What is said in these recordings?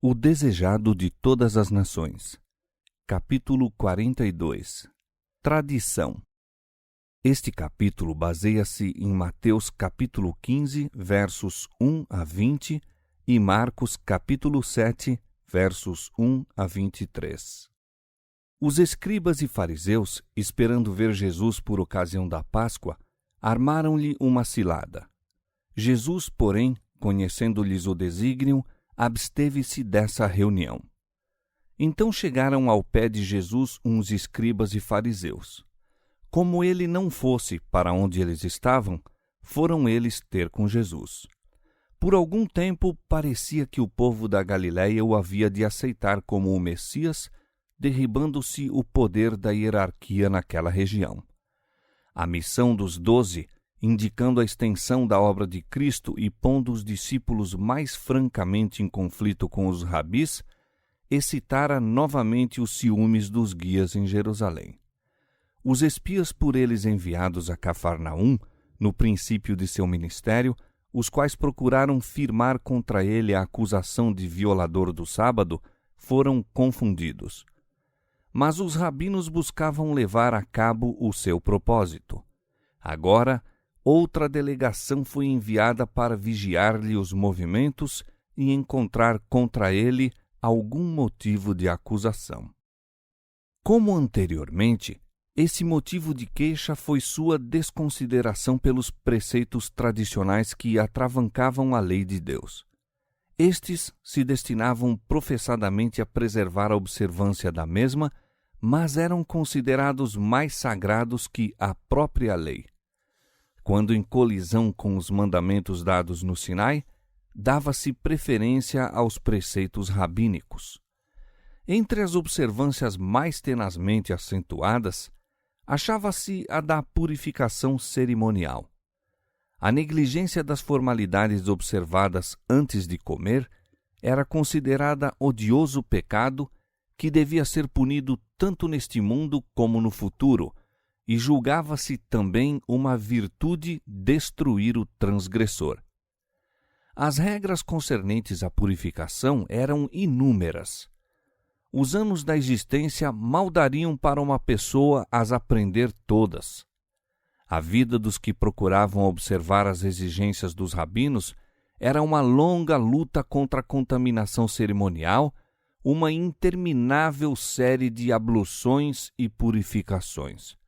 O desejado de todas as nações. Capítulo 42. Tradição. Este capítulo baseia-se em Mateus capítulo 15, versos 1 a 20 e Marcos capítulo 7, versos 1 a 23. Os escribas e fariseus, esperando ver Jesus por ocasião da Páscoa, armaram-lhe uma cilada. Jesus, porém, conhecendo-lhes o desígnio, absteve-se dessa reunião. Então chegaram ao pé de Jesus uns escribas e fariseus. Como ele não fosse para onde eles estavam, foram eles ter com Jesus. Por algum tempo parecia que o povo da Galiléia o havia de aceitar como o Messias, derribando-se o poder da hierarquia naquela região. A missão dos 12, indicando a extensão da obra de Cristo e pondo os discípulos mais francamente em conflito com os rabis, excitara novamente os ciúmes dos guias em Jerusalém. Os espias por eles enviados a Cafarnaum, no princípio de seu ministério, os quais procuraram firmar contra ele a acusação de violador do sábado, foram confundidos. Mas os rabinos buscavam levar a cabo o seu propósito. Agora, outra delegação foi enviada para vigiar-lhe os movimentos e encontrar contra ele algum motivo de acusação. Como anteriormente, esse motivo de queixa foi sua desconsideração pelos preceitos tradicionais que atravancavam a lei de Deus. Estes se destinavam professadamente a preservar a observância da mesma, mas eram considerados mais sagrados que a própria lei. Quando em colisão com os mandamentos dados no Sinai, dava-se preferência aos preceitos rabínicos. Entre as observâncias mais tenazmente acentuadas, achava-se a da purificação cerimonial. A negligência das formalidades observadas antes de comer era considerada odioso pecado que devia ser punido tanto neste mundo como no futuro, e julgava-se também uma virtude destruir o transgressor. As regras concernentes à purificação eram inúmeras. Os anos da existência mal dariam para uma pessoa as aprender todas. A vida dos que procuravam observar as exigências dos rabinos era uma longa luta contra a contaminação cerimonial, uma interminável série de abluções e purificações.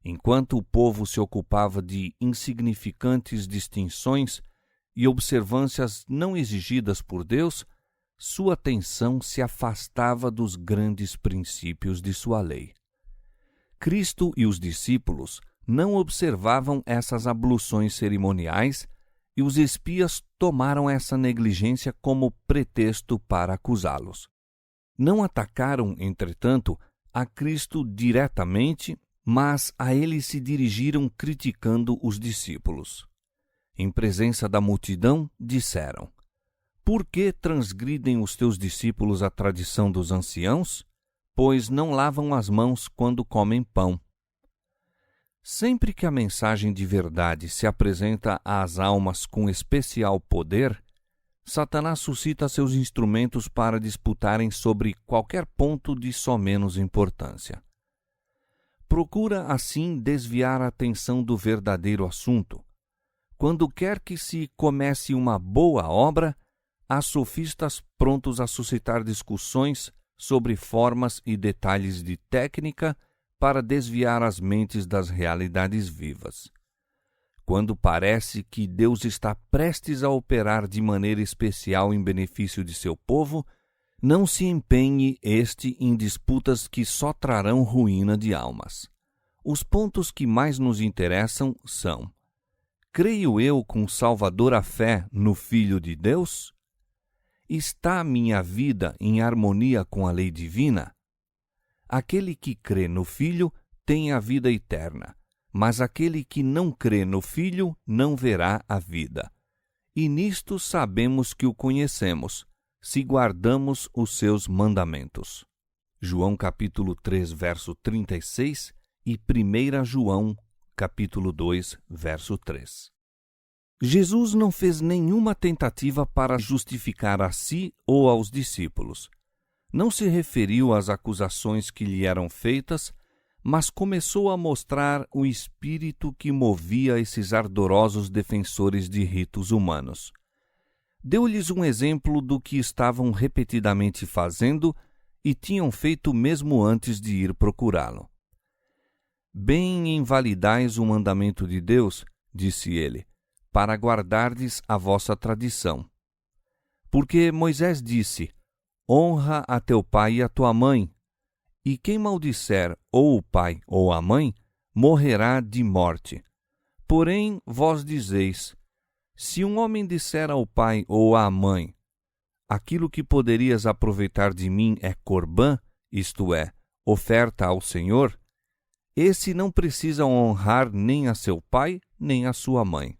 Enquanto o povo se ocupava de insignificantes distinções e observâncias não exigidas por Deus, sua atenção se afastava dos grandes princípios de sua lei. Cristo e os discípulos não observavam essas abluções cerimoniais e os espias tomaram essa negligência como pretexto para acusá-los. Não atacaram, entretanto, a Cristo diretamente, mas a ele se dirigiram criticando os discípulos. Em presença da multidão, disseram: Por que transgridem os teus discípulos a tradição dos anciãos? Pois não lavam as mãos quando comem pão. Sempre que a mensagem de verdade se apresenta às almas com especial poder, Satanás suscita seus instrumentos para disputarem sobre qualquer ponto de só menos importância. Procura, assim, desviar a atenção do verdadeiro assunto. Quando quer que se comece uma boa obra, há sofistas prontos a suscitar discussões sobre formas e detalhes de técnica para desviar as mentes das realidades vivas. Quando parece que Deus está prestes a operar de maneira especial em benefício de seu povo, não se empenhe este em disputas que só trarão ruína de almas. Os pontos que mais nos interessam são: creio eu com salvadora fé no Filho de Deus? Está a minha vida em harmonia com a lei divina? Aquele que crê no Filho tem a vida eterna, mas aquele que não crê no Filho não verá a vida. E nisto sabemos que o conhecemos, se guardamos os seus mandamentos. João capítulo 3, verso 36 e 1 João capítulo 2, verso 3. Jesus não fez nenhuma tentativa para justificar a si ou aos discípulos. Não se referiu às acusações que lhe eram feitas, mas começou a mostrar o espírito que movia esses ardorosos defensores de ritos humanos. Deu-lhes um exemplo do que estavam repetidamente fazendo e tinham feito mesmo antes de ir procurá-lo. Bem invalidais o mandamento de Deus, disse ele, para guardardes a vossa tradição. Porque Moisés disse, honra a teu pai e a tua mãe, e quem maldisser ou o pai ou a mãe, morrerá de morte. Porém, vós dizeis, se um homem disser ao pai ou à mãe, aquilo que poderias aproveitar de mim é corbã, isto é, oferta ao Senhor, esse não precisa honrar nem a seu pai, nem a sua mãe.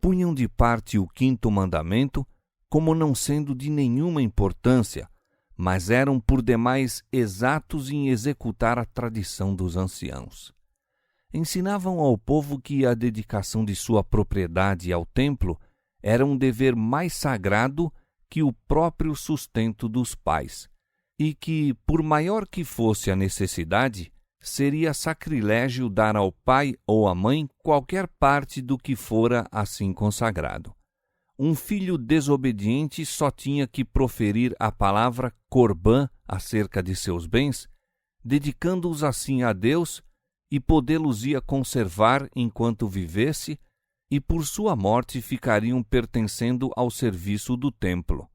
Punham de parte o 5º mandamento, como não sendo de nenhuma importância, mas eram por demais exatos em executar a tradição dos anciãos. Ensinavam ao povo que a dedicação de sua propriedade ao templo era um dever mais sagrado que o próprio sustento dos pais, e que, por maior que fosse a necessidade, seria sacrilégio dar ao pai ou à mãe qualquer parte do que fora assim consagrado. Um filho desobediente só tinha que proferir a palavra corbã acerca de seus bens, dedicando-os assim a Deus, e podê-los-ia conservar enquanto vivesse, e por sua morte ficariam pertencendo ao serviço do templo.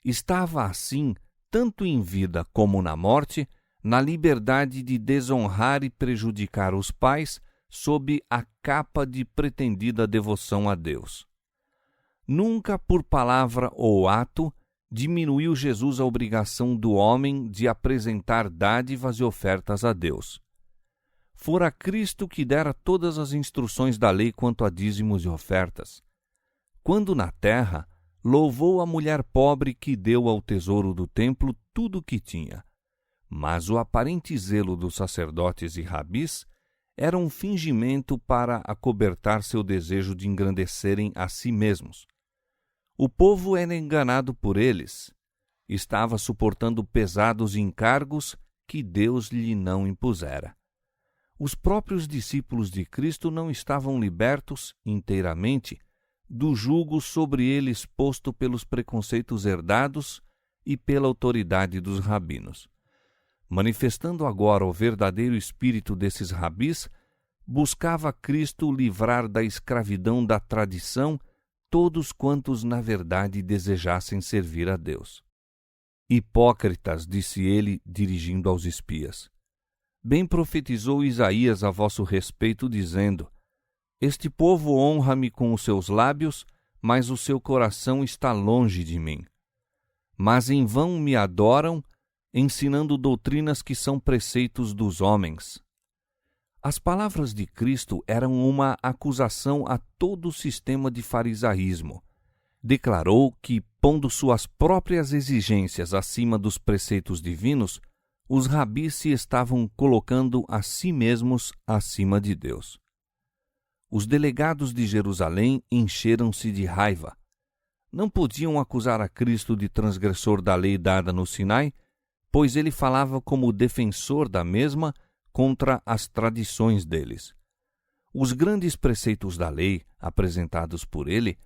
Estava assim, tanto em vida como na morte, na liberdade de desonrar e prejudicar os pais sob a capa de pretendida devoção a Deus. Nunca por palavra ou ato diminuiu Jesus a obrigação do homem de apresentar dádivas e ofertas a Deus. Fora Cristo que dera todas as instruções da lei quanto a dízimos e ofertas. Quando na terra, louvou a mulher pobre que deu ao tesouro do templo tudo o que tinha. Mas o aparente zelo dos sacerdotes e rabis era um fingimento para acobertar seu desejo de engrandecerem a si mesmos. O povo era enganado por eles. Estava suportando pesados encargos que Deus lhe não impusera. Os próprios discípulos de Cristo não estavam libertos, inteiramente, do jugo sobre eles posto pelos preconceitos herdados e pela autoridade dos rabinos. Manifestando agora o verdadeiro espírito desses rabis, buscava Cristo livrar da escravidão da tradição todos quantos na verdade desejassem servir a Deus. Hipócritas, disse ele, dirigindo aos espias. Bem profetizou Isaías a vosso respeito, dizendo, este povo honra-me com os seus lábios, mas o seu coração está longe de mim. Mas em vão me adoram, ensinando doutrinas que são preceitos dos homens. As palavras de Cristo eram uma acusação a todo o sistema de farisaísmo. Declarou que, pondo suas próprias exigências acima dos preceitos divinos, os rabis se estavam colocando a si mesmos acima de Deus. Os delegados de Jerusalém encheram-se de raiva. Não podiam acusar a Cristo de transgressor da lei dada no Sinai, pois ele falava como defensor da mesma contra as tradições deles. Os grandes preceitos da lei, apresentados por ele,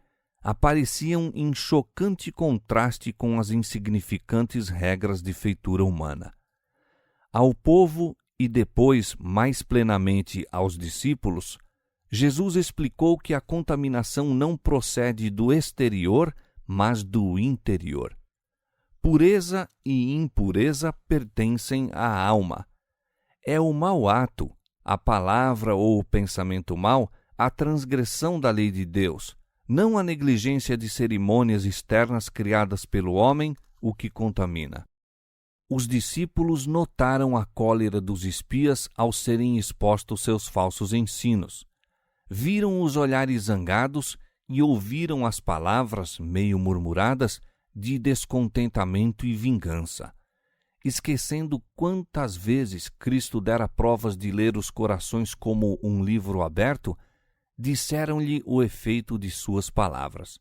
apareciam em chocante contraste com as insignificantes regras de feitura humana. Ao povo e depois, mais plenamente, aos discípulos, Jesus explicou que a contaminação não procede do exterior, mas do interior. Pureza e impureza pertencem à alma. É o mau ato, a palavra ou o pensamento mau, a transgressão da lei de Deus, não a negligência de cerimônias externas criadas pelo homem, o que contamina. Os discípulos notaram a cólera dos espias ao serem expostos seus falsos ensinos. Viram os olhares zangados e ouviram as palavras, meio murmuradas, de descontentamento e vingança. Esquecendo quantas vezes Cristo dera provas de ler os corações como um livro aberto, disseram-lhe o efeito de suas palavras.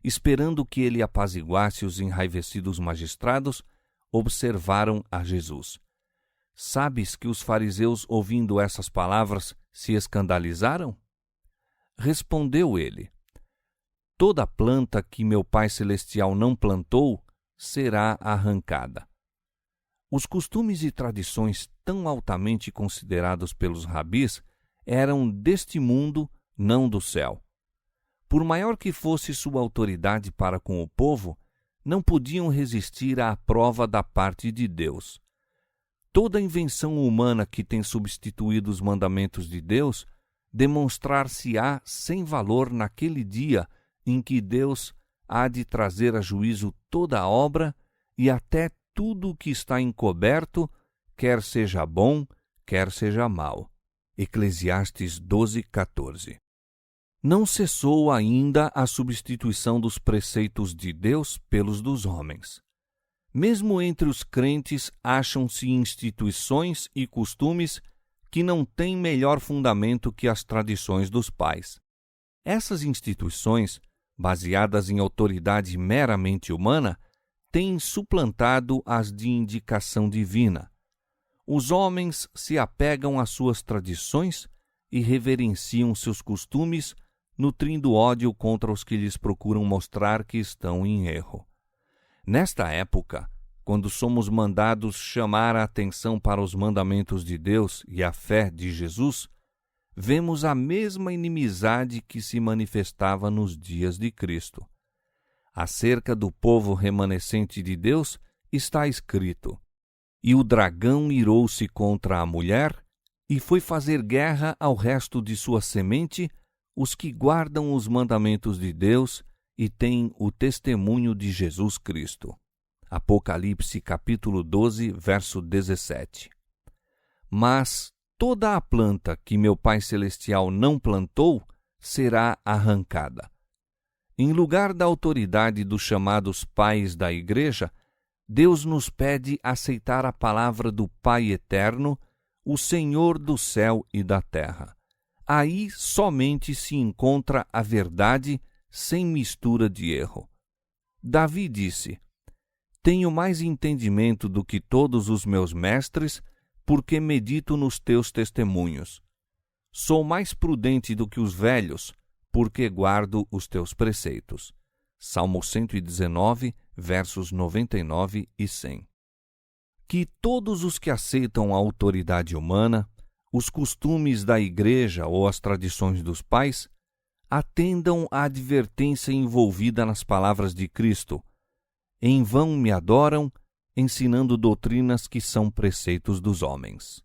Esperando que ele apaziguasse os enraivecidos magistrados, observaram a Jesus. Sabes que os fariseus, ouvindo essas palavras, se escandalizaram? Respondeu ele: Toda planta que meu Pai Celestial não plantou será arrancada. Os costumes e tradições tão altamente considerados pelos rabis eram deste mundo, não do céu. Por maior que fosse sua autoridade para com o povo, não podiam resistir à prova da parte de Deus. Toda invenção humana que tem substituído os mandamentos de Deus demonstrar-se-á sem valor naquele dia em que Deus há de trazer a juízo toda a obra e até tudo o que está encoberto, quer seja bom, quer seja mau. Eclesiastes 12:14. Não cessou ainda a substituição dos preceitos de Deus pelos dos homens. Mesmo entre os crentes acham-se instituições e costumes que não têm melhor fundamento que as tradições dos pais. Essas instituições, baseadas em autoridade meramente humana, têm suplantado as de indicação divina. Os homens se apegam às suas tradições e reverenciam seus costumes, nutrindo ódio contra os que lhes procuram mostrar que estão em erro. Nesta época, quando somos mandados chamar a atenção para os mandamentos de Deus e a fé de Jesus, vemos a mesma inimizade que se manifestava nos dias de Cristo. Acerca do povo remanescente de Deus está escrito: E o dragão irou-se contra a mulher e foi fazer guerra ao resto de sua semente, os que guardam os mandamentos de Deus e têm o testemunho de Jesus Cristo. Apocalipse capítulo 12, verso 17. Mas toda a planta que meu Pai Celestial não plantou será arrancada. Em lugar da autoridade dos chamados pais da Igreja, Deus nos pede aceitar a palavra do Pai Eterno, o Senhor do céu e da terra. Aí somente se encontra a verdade sem mistura de erro. Davi disse: Tenho mais entendimento do que todos os meus mestres, porque medito nos teus testemunhos. Sou mais prudente do que os velhos, porque guardo os teus preceitos. Salmo 119, versos 99 e 100. Que todos os que aceitam a autoridade humana, os costumes da Igreja ou as tradições dos pais, atendam à advertência envolvida nas palavras de Cristo: Em vão me adoram, ensinando doutrinas que são preceitos dos homens.